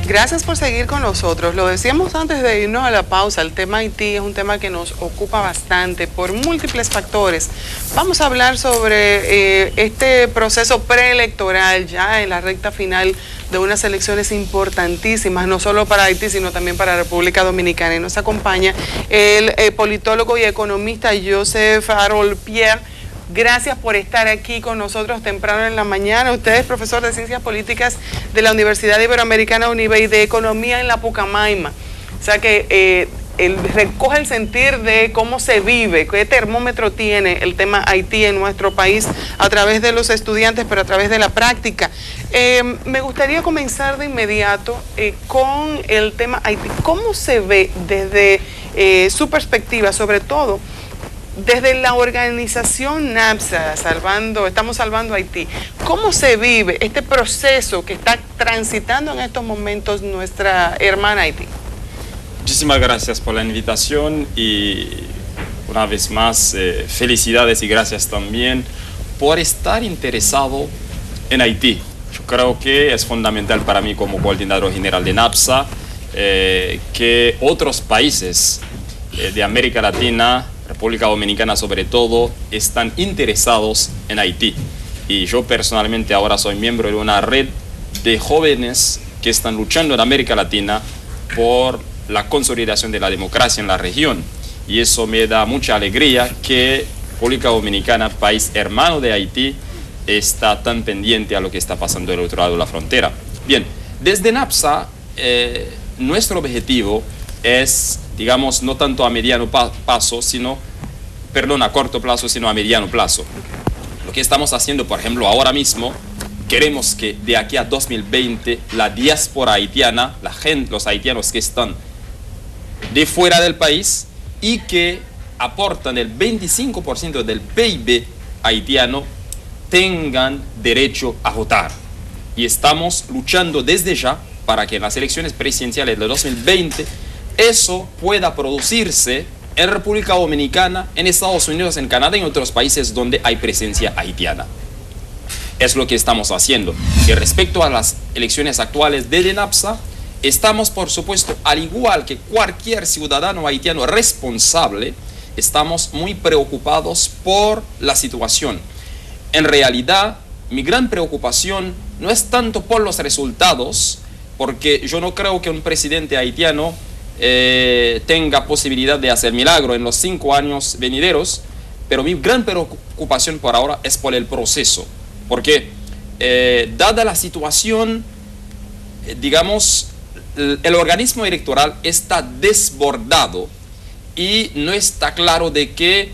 Gracias por seguir con nosotros. Lo decíamos antes de irnos a la pausa, el tema Haití es un tema que nos ocupa bastante por múltiples factores. Vamos a hablar sobre este proceso preelectoral ya en la recta final de unas elecciones importantísimas, no solo para Haití, sino también para República Dominicana. Y nos acompaña el politólogo y economista Joseph Harold Pierre. Gracias por estar aquí con nosotros temprano en la mañana. Usted es profesor de Ciencias Políticas de la Universidad Iberoamericana UNIBE y de Economía en la Pucamaima. O sea que recoge el sentir de cómo se vive, qué termómetro tiene el tema Haití en nuestro país a través de los estudiantes, pero a través de la práctica. Me gustaría comenzar de inmediato con el tema Haití. ¿Cómo se ve desde su perspectiva, sobre todo desde la organización NAPSA, Estamos Salvando Haití? ¿Cómo se vive este proceso que está transitando en estos momentos nuestra hermana Haití? Muchísimas gracias por la invitación y una vez más felicidades y gracias también por estar interesado en Haití. Yo creo que es fundamental para mí como coordinador general de NAPSA que otros países de América Latina, República Dominicana sobre todo, están interesados en Haití. Y yo personalmente ahora soy miembro de una red de jóvenes que están luchando en América Latina por la consolidación de la democracia en la región. Y eso me da mucha alegría que República Dominicana, país hermano de Haití, está tan pendiente a lo que está pasando del otro lado de la frontera. Bien, desde NAPSA, nuestro objetivo es, digamos, no tanto a mediano plazo, a corto plazo, sino a mediano plazo. Lo que estamos haciendo, por ejemplo, ahora mismo, queremos que de aquí a 2020 la diáspora haitiana, la gente, los haitianos que están de fuera del país y que aportan el 25% del PIB haitiano, tengan derecho a votar. Y estamos luchando desde ya para que en las elecciones presidenciales de 2020 eso pueda producirse en República Dominicana, en Estados Unidos, en Canadá y en otros países donde hay presencia haitiana. Es lo que estamos haciendo. Y respecto a las elecciones actuales de NAPSA, estamos, por supuesto, al igual que cualquier ciudadano haitiano responsable, estamos muy preocupados por la situación. En realidad, mi gran preocupación no es tanto por los resultados, porque yo no creo que un presidente haitiano tenga posibilidad de hacer milagro en los 5 años venideros, pero mi gran preocupación por ahora es por el proceso, porque dada la situación, digamos, el organismo electoral está desbordado y no está claro de que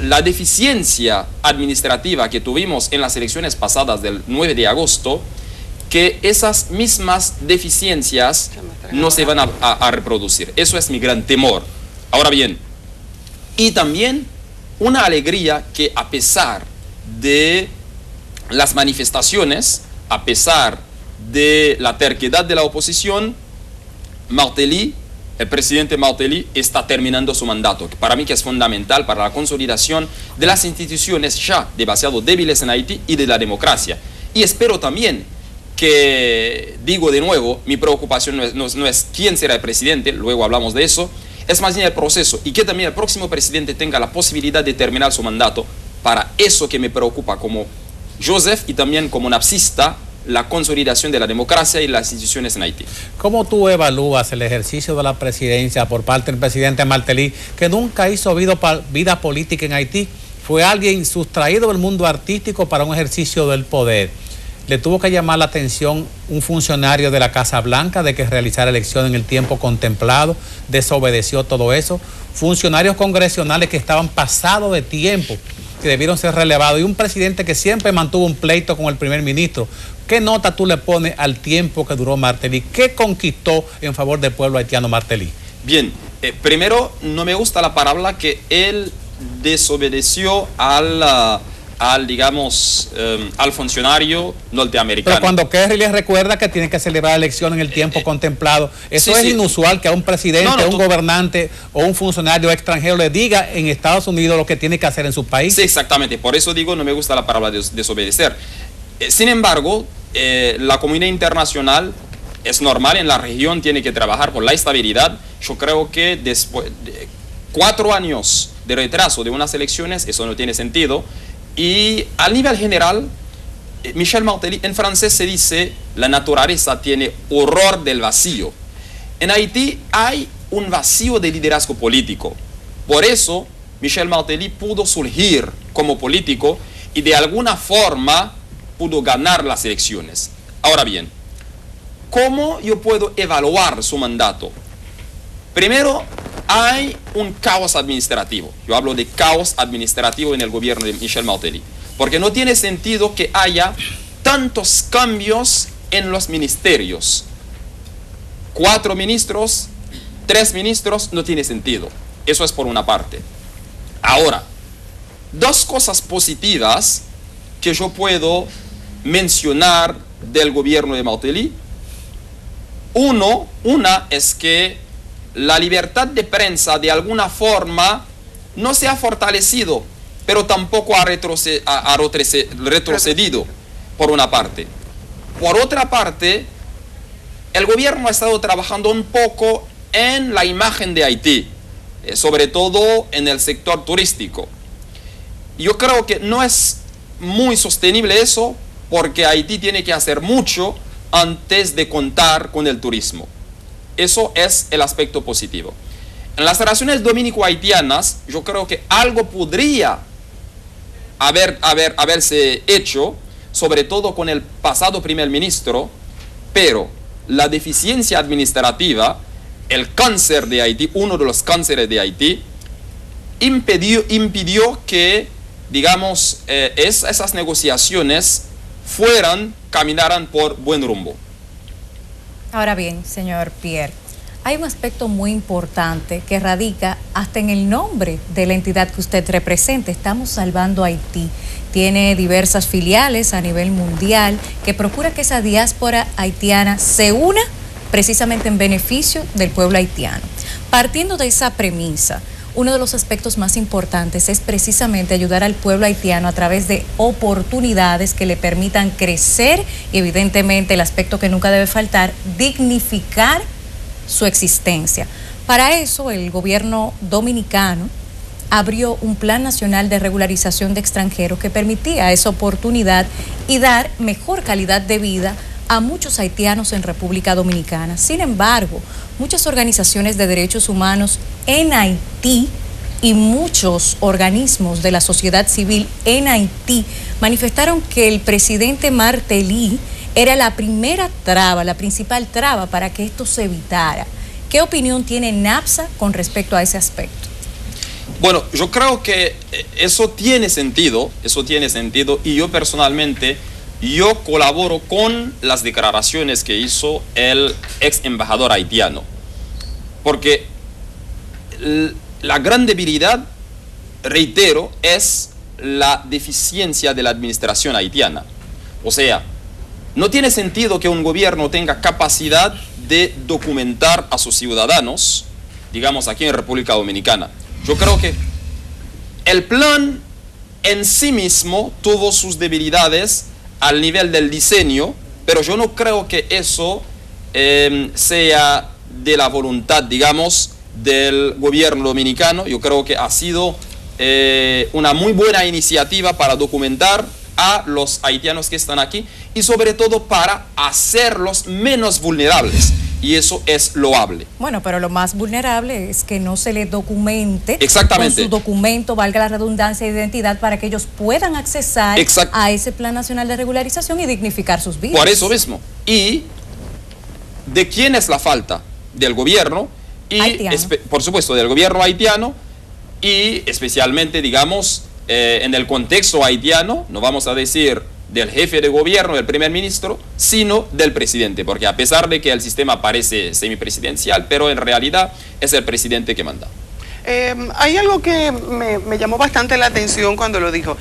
la deficiencia administrativa que tuvimos en las elecciones pasadas del 9 de agosto, que esas mismas deficiencias no se van a reproducir. Eso es mi gran temor. Ahora bien, y también una alegría que a pesar de las manifestaciones, a pesar de la terquedad de la oposición, el presidente Martelly está terminando su mandato, que para mí que es fundamental para la consolidación de las instituciones ya demasiado débiles en Haití y de la democracia. Y espero también que, digo de nuevo, mi preocupación no es quién será el presidente, luego hablamos de eso, es más bien el proceso y que también el próximo presidente tenga la posibilidad de terminar su mandato. Para eso que me preocupa como Joseph y también como napsista, la consolidación de la democracia y las instituciones en Haití. ¿Cómo tú evalúas el ejercicio de la presidencia por parte del presidente Martelly, que nunca hizo vida política en Haití? Fue alguien sustraído del mundo artístico para un ejercicio del poder. Le tuvo que llamar la atención un funcionario de la Casa Blanca de que realizara elecciones en el tiempo contemplado, desobedeció todo eso. Funcionarios congresionales que estaban pasados de tiempo, que debieron ser relevados, y un presidente que siempre mantuvo un pleito con el primer ministro. ¿Qué nota tú le pones al tiempo que duró Martelly? ¿Qué conquistó en favor del pueblo haitiano Martelly? Bien, primero, no me gusta la palabra que él desobedeció al funcionario norteamericano. Pero cuando Kerry les recuerda que tienen que celebrar elecciones en el tiempo contemplado, eso sí, es inusual que a un presidente, un gobernante o un funcionario extranjero le diga en Estados Unidos lo que tiene que hacer en su país. Sí, exactamente. Por eso digo, no me gusta la palabra desobedecer. Sin embargo, la comunidad internacional es normal en la región, tiene que trabajar por la estabilidad. Yo creo que después de 4 años de retraso de unas elecciones, eso no tiene sentido. Y a nivel general, Michel Martelly, en francés se dice, la naturaleza tiene horror del vacío. En Haití hay un vacío de liderazgo político. Por eso, Michel Martelly pudo surgir como político y de alguna forma pudo ganar las elecciones. Ahora bien, ¿cómo yo puedo evaluar su mandato? Primero, hay un caos administrativo. Yo hablo de caos administrativo en el gobierno de Michel Martelly, porque no tiene sentido que haya tantos cambios en los ministerios. 4 ministros, 3 ministros, no tiene sentido. Eso es por una parte. Ahora, 2 cosas positivas que yo puedo mencionar del gobierno de Martelly. Una es que la libertad de prensa de alguna forma no se ha fortalecido, pero tampoco ha retrocedido, por una parte. Por otra parte, el gobierno ha estado trabajando un poco en la imagen de Haití, sobre todo en el sector turístico. Yo creo que no es muy sostenible eso, porque Haití tiene que hacer mucho antes de contar con el turismo. Eso es el aspecto positivo. En las relaciones dominico-haitianas, yo creo que algo podría haberse hecho, sobre todo con el pasado primer ministro, pero la deficiencia administrativa, el cáncer de Haití, uno de los cánceres de Haití, impidió que, digamos, esas negociaciones caminaran por buen rumbo. Ahora bien, señor Pierre, hay un aspecto muy importante que radica hasta en el nombre de la entidad que usted representa. Estamos salvando a Haití. Tiene diversas filiales a nivel mundial que procura que esa diáspora haitiana se una precisamente en beneficio del pueblo haitiano. Partiendo de esa premisa, uno de los aspectos más importantes es precisamente ayudar al pueblo haitiano a través de oportunidades que le permitan crecer y, evidentemente, el aspecto que nunca debe faltar, dignificar su existencia. Para eso, el gobierno dominicano abrió un Plan Nacional de Regularización de Extranjeros que permitía esa oportunidad y dar mejor calidad de vida a muchos haitianos en República Dominicana. Sin embargo, muchas organizaciones de derechos humanos en Haití y muchos organismos de la sociedad civil en Haití manifestaron que el presidente Martelly era la primera traba, la principal traba para que esto se evitara. ¿Qué opinión tiene NAPSA con respecto a ese aspecto? Bueno, yo creo que eso tiene sentido, y yo personalmente, yo colaboro con las declaraciones que hizo el ex embajador haitiano, porque la gran debilidad, reitero, es la deficiencia de la administración haitiana. O sea, no tiene sentido que un gobierno tenga capacidad de documentar a sus ciudadanos, digamos aquí en República Dominicana. Yo creo que el plan en sí mismo tuvo sus debilidades al nivel del diseño, pero yo no creo que eso sea de la voluntad, digamos, del gobierno dominicano. Yo creo que ha sido una muy buena iniciativa para documentar a los haitianos que están aquí y sobre todo para hacerlos menos vulnerables. Y eso es loable. Bueno, pero lo más vulnerable es que no se le documente exactamente con su documento, valga la redundancia, de identidad, para que ellos puedan accesar a ese Plan Nacional de Regularización y dignificar sus vidas. Por eso mismo. ¿Y de quién es la falta? Del gobierno y, por supuesto, del gobierno haitiano y especialmente, digamos, en el contexto haitiano, no vamos a decir del jefe de gobierno, del primer ministro, sino del presidente, porque a pesar de que el sistema parece semipresidencial, pero en realidad es el presidente que manda. Hay algo que me llamó bastante la atención cuando lo dijo.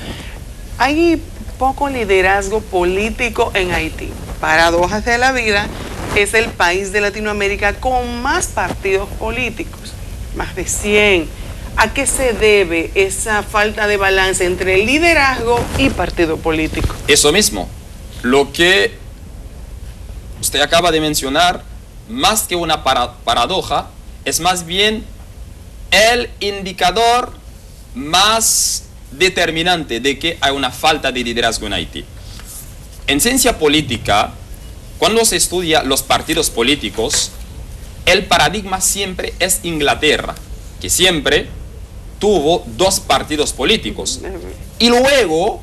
Hay poco liderazgo político en Haití. Paradojas de la vida, es el país de Latinoamérica con más partidos políticos, más de 100. ¿A qué se debe esa falta de balance entre liderazgo y partido político? Eso mismo. Lo que usted acaba de mencionar, más que una paradoja, es más bien el indicador más determinante de que hay una falta de liderazgo en Haití. En ciencia política, cuando se estudia los partidos políticos, el paradigma siempre es Inglaterra, que siempre tuvo dos partidos políticos. Y luego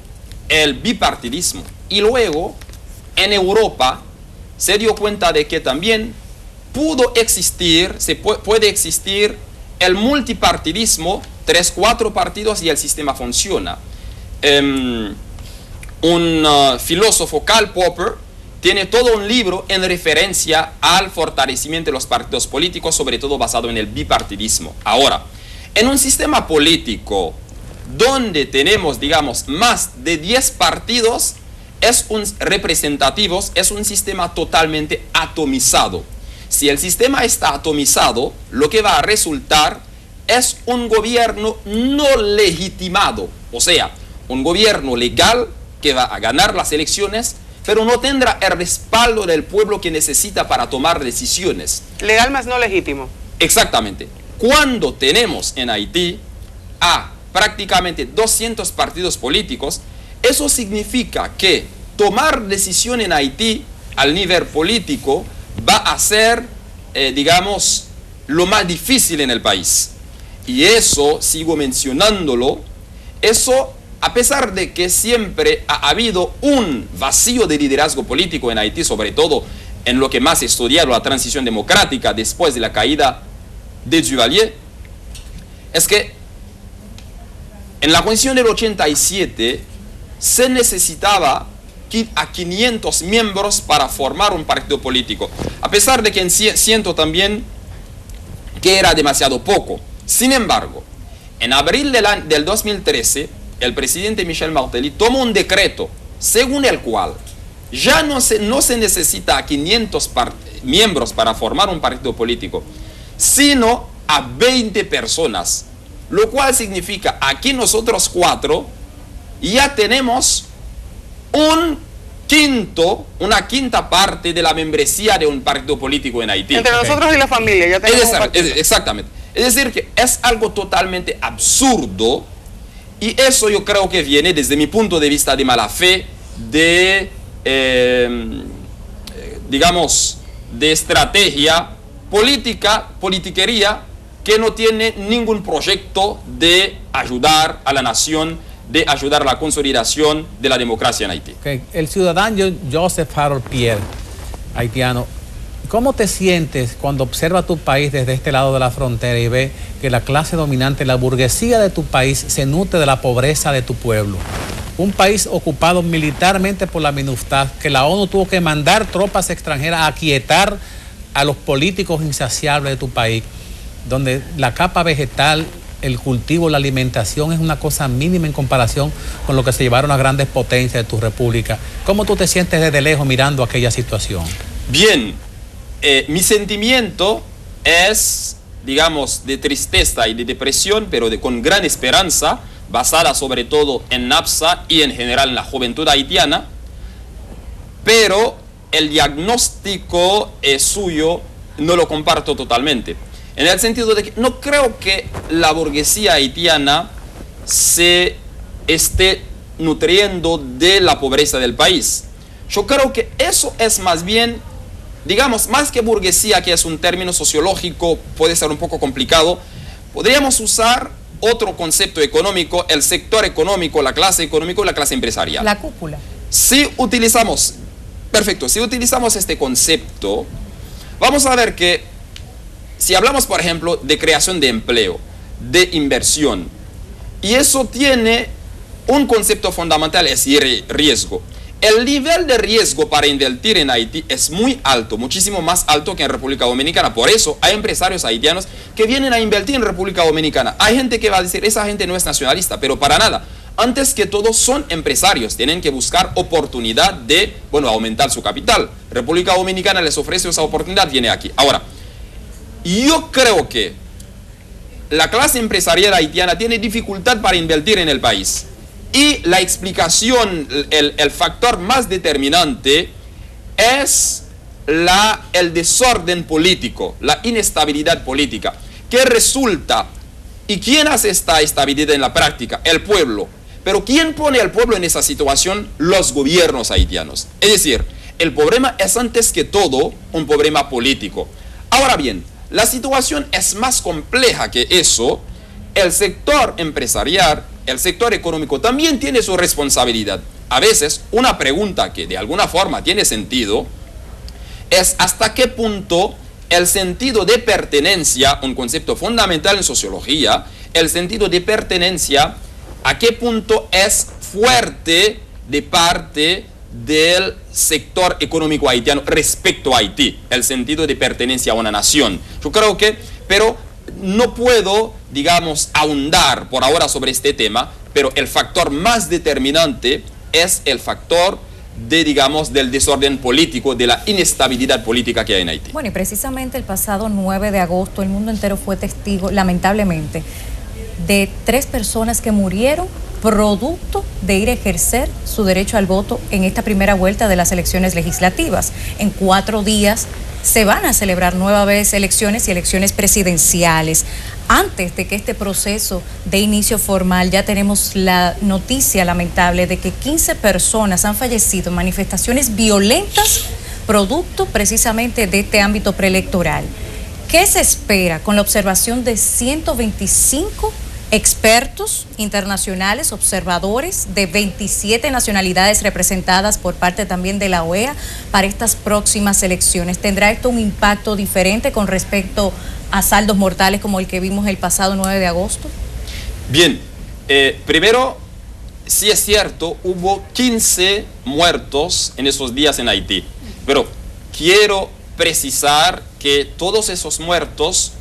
el bipartidismo. Y luego en Europa se dio cuenta de que también puede existir el multipartidismo, 3, 4 partidos y el sistema funciona. Un filósofo, Karl Popper, tiene todo un libro en referencia al fortalecimiento de los partidos políticos, sobre todo basado en el bipartidismo. Ahora, en un sistema político donde tenemos, digamos, más de 10 partidos representativos, es un sistema totalmente atomizado. Si el sistema está atomizado, lo que va a resultar es un gobierno no legitimado, o sea, un gobierno legal que va a ganar las elecciones, pero no tendrá el respaldo del pueblo que necesita para tomar decisiones. Legal más no legítimo. Exactamente. Cuando tenemos en Haití a prácticamente 200 partidos políticos, eso significa que tomar decisión en Haití al nivel político va a ser, digamos, lo más difícil en el país. Y eso, sigo mencionándolo, eso, a pesar de que siempre ha habido un vacío de liderazgo político en Haití, sobre todo en lo que más he estudiado, la transición democrática después de la caída de Duvalier, es que en la Constitución del 87 se necesitaba a 500 miembros para formar un partido político, a pesar de que siento también que era demasiado poco. Sin embargo, en abril del 2013, el presidente Michel Martelly tomó un decreto según el cual ya no se necesita a 500 miembros para formar un partido político, sino a 20 personas, lo cual significa aquí nosotros 4 ya tenemos una quinta parte de la membresía de un partido político en Haití. Entre nosotros y la familia ya tenemos un partido. Exactamente. Es decir, que es algo totalmente absurdo, y eso yo creo que viene desde mi punto de vista de mala fe, digamos, de estrategia política, politiquería, que no tiene ningún proyecto de ayudar a la nación, de ayudar a la consolidación de la democracia en Haití. Okay. El ciudadano Joseph Harold Pierre, haitiano, ¿cómo te sientes cuando observas tu país desde este lado de la frontera y ves que la clase dominante, la burguesía de tu país, se nutre de la pobreza de tu pueblo? Un país ocupado militarmente por la MINUSTAH, que la ONU tuvo que mandar tropas extranjeras a aquietar a los políticos insaciables de tu país, donde la capa vegetal, el cultivo, la alimentación es una cosa mínima en comparación con lo que se llevaron las grandes potencias de tu república. ¿Cómo tú te sientes desde lejos mirando aquella situación? Bien, mi sentimiento es, digamos, de tristeza y de depresión, pero con gran esperanza, basada sobre todo en NAPSA y en general en la juventud haitiana, pero el diagnóstico suyo no lo comparto totalmente. En el sentido de que no creo que la burguesía haitiana se esté nutriendo de la pobreza del país. Yo creo que eso es más bien, digamos, más que burguesía, que es un término sociológico, puede ser un poco complicado, podríamos usar otro concepto económico, el sector económico, la clase económica y la clase empresarial. La cúpula. Si utilizamos, perfecto, si utilizamos este concepto, vamos a ver que si hablamos, por ejemplo, de creación de empleo, de inversión, y eso tiene un concepto fundamental, es riesgo. El nivel de riesgo para invertir en Haití es muy alto, muchísimo más alto que en República Dominicana. Por eso hay empresarios haitianos que vienen a invertir en República Dominicana. Hay gente que va a decir, esa gente no es nacionalista, pero para nada. Antes que todo son empresarios, tienen que buscar oportunidad de, bueno, aumentar su capital. República Dominicana les ofrece esa oportunidad, viene aquí. Ahora, yo creo que la clase empresarial haitiana tiene dificultad para invertir en el país. Y la explicación, el factor más determinante es el desorden político, la inestabilidad política. ¿Qué resulta? ¿Y quién hace esta estabilidad en la práctica? El pueblo. Pero ¿quién pone al pueblo en esa situación? Los gobiernos haitianos. Es decir, el problema es antes que todo un problema político. Ahora bien, la situación es más compleja que eso. El sector empresarial, el sector económico también tiene su responsabilidad. A veces, una pregunta que de alguna forma tiene sentido es hasta qué punto el sentido de pertenencia, un concepto fundamental en sociología, el sentido de pertenencia, a qué punto es fuerte de parte del sector económico haitiano respecto a Haití, el sentido de pertenencia a una nación. Yo creo que, pero no puedo, digamos, ahondar por ahora sobre este tema, pero el factor más determinante es el factor de, digamos, del desorden político, de la inestabilidad política que hay en Haití. Bueno, y precisamente el pasado 9 de agosto el mundo entero fue testigo, lamentablemente, de 3 personas que murieron producto de ir a ejercer su derecho al voto en esta primera vuelta de las elecciones legislativas. En 4 días se van a celebrar nueva vez elecciones y elecciones presidenciales. Antes de que este proceso de inicio formal, ya tenemos la noticia lamentable de que 15 personas han fallecido en manifestaciones violentas producto precisamente de este ámbito preelectoral. ¿Qué se espera con la observación de 125 expertos internacionales, observadores de 27 nacionalidades representadas por parte también de la OEA para estas próximas elecciones? ¿Tendrá esto un impacto diferente con respecto a saldos mortales como el que vimos el pasado 9 de agosto? Bien, primero, sí es cierto, hubo 15 muertos en esos días en Haití, pero quiero precisar que todos esos muertos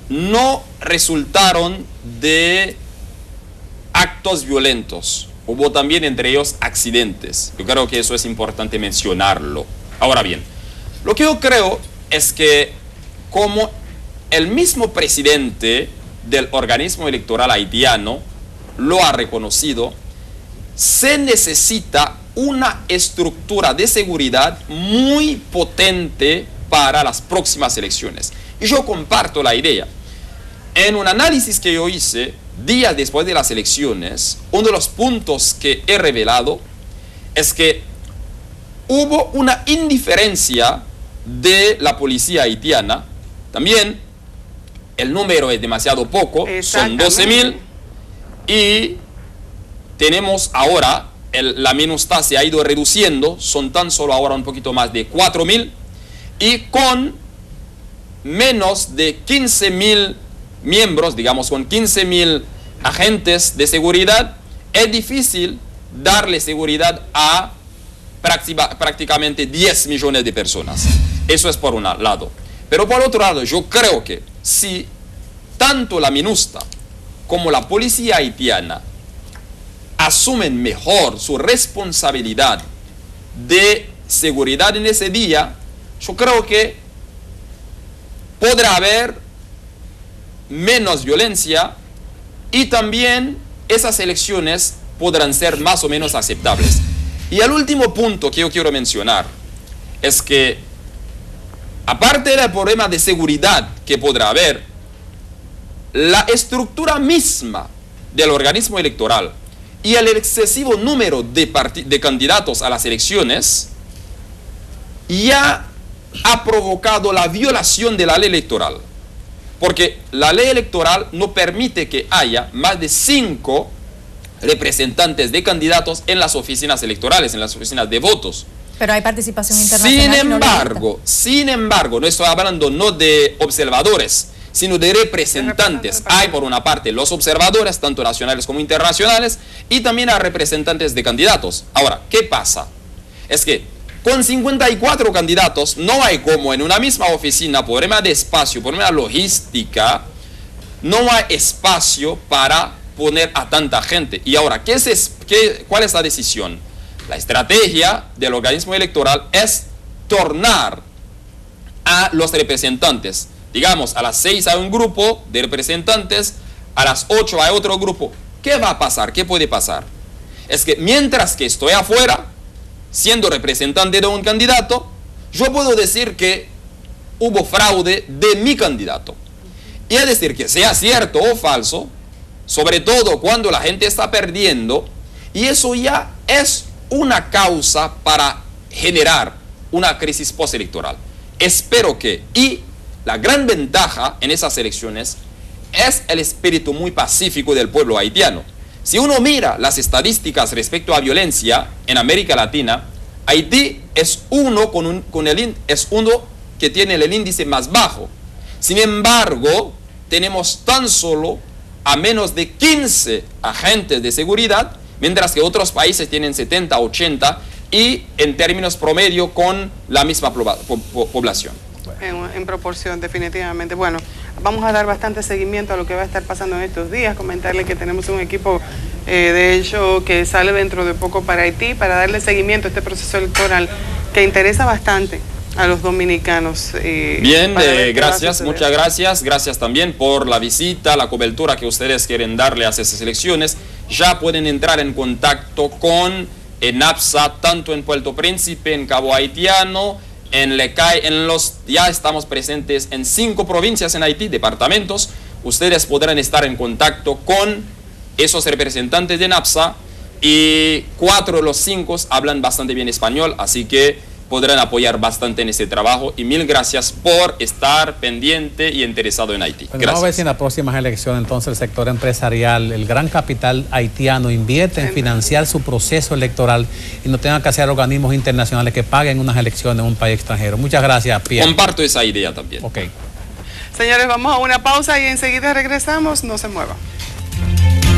no resultaron de actos violentos. Hubo también entre ellos accidentes. Yo creo que eso es importante mencionarlo. Ahora bien, lo que yo creo es que como el mismo presidente del organismo electoral haitiano lo ha reconocido, se necesita una estructura de seguridad muy potente para las próximas elecciones. Y yo comparto la idea. En un análisis que yo hice días después de las elecciones, uno de los puntos que he revelado es que hubo una indiferencia de la policía haitiana. También el número es demasiado poco, son 12.000, y tenemos ahora, la MINUSTAH se ha ido reduciendo, son tan solo ahora un poquito más de 4.000, y con menos de 15.000 miembros, digamos con 15.000 agentes de seguridad, es difícil darle seguridad a prácticamente 10 millones de personas. Eso es por un lado. Pero por otro lado, yo creo que si tanto la MINUSTAH como la policía haitiana asumen mejor su responsabilidad de seguridad en ese día, yo creo que podrá haber menos violencia y también esas elecciones podrán ser más o menos aceptables. Y el último punto que yo quiero mencionar es que, aparte del problema de seguridad que podrá haber, la estructura misma del organismo electoral y el excesivo número de candidatos a las elecciones ya ha provocado la violación de la ley electoral. Porque la ley electoral no permite que haya más de 5 representantes de candidatos en las oficinas electorales, en las oficinas de votos. Pero hay participación internacional. Sin embargo, no estoy hablando no de observadores, sino de representantes. Hay por una parte los observadores, tanto nacionales como internacionales, y también hay representantes de candidatos. Ahora, ¿qué pasa? Es que con 54 candidatos no hay como en una misma oficina, por problema de espacio, por problema logística, no hay espacio para poner a tanta gente. Y ahora, ¿cuál es la decisión? La estrategia del organismo electoral es tornar a los representantes. Digamos, a las 6 hay un grupo de representantes, a las 8 hay otro grupo. ¿Qué va a pasar? ¿Qué puede pasar? Es que mientras que estoy afuera, siendo representante de un candidato, yo puedo decir que hubo fraude de mi candidato. Y es decir, que sea cierto o falso, sobre todo cuando la gente está perdiendo, y eso ya es una causa para generar una crisis postelectoral. Espero que, y la gran ventaja en esas elecciones es el espíritu muy pacífico del pueblo haitiano. Si uno mira las estadísticas respecto a violencia en América Latina, Haití es uno que tiene el índice más bajo. Sin embargo, tenemos tan solo a menos de 15 agentes de seguridad, mientras que otros países tienen 70, 80 y en términos promedio con la misma población. En proporción, definitivamente. Bueno, vamos a dar bastante seguimiento a lo que va a estar pasando en estos días, comentarle que tenemos un equipo, de hecho, que sale dentro de poco para Haití, para darle seguimiento a este proceso electoral que interesa bastante a los dominicanos. Bien, gracias, muchas gracias. Gracias también por la visita, la cobertura que ustedes quieren darle a esas elecciones. Ya pueden entrar en contacto con ENAPSA, tanto en Puerto Príncipe, en Cabo Haitiano, en Lecay, ya estamos presentes en 5 provincias en Haití, departamentos. Ustedes podrán estar en contacto con esos representantes de ENAPSA y 4 de los 5 hablan bastante bien español, así que podrán apoyar bastante en ese trabajo. Y mil gracias por estar pendiente y interesado en Haití. Bueno, vamos a ver si en las próximas elecciones entonces el sector empresarial, el gran capital haitiano invierte en financiar su proceso electoral y no tengan que hacer organismos internacionales que paguen unas elecciones en un país extranjero. Muchas gracias, Pierre. Comparto esa idea también. Ok. Señores, vamos a una pausa y enseguida regresamos. No se muevan.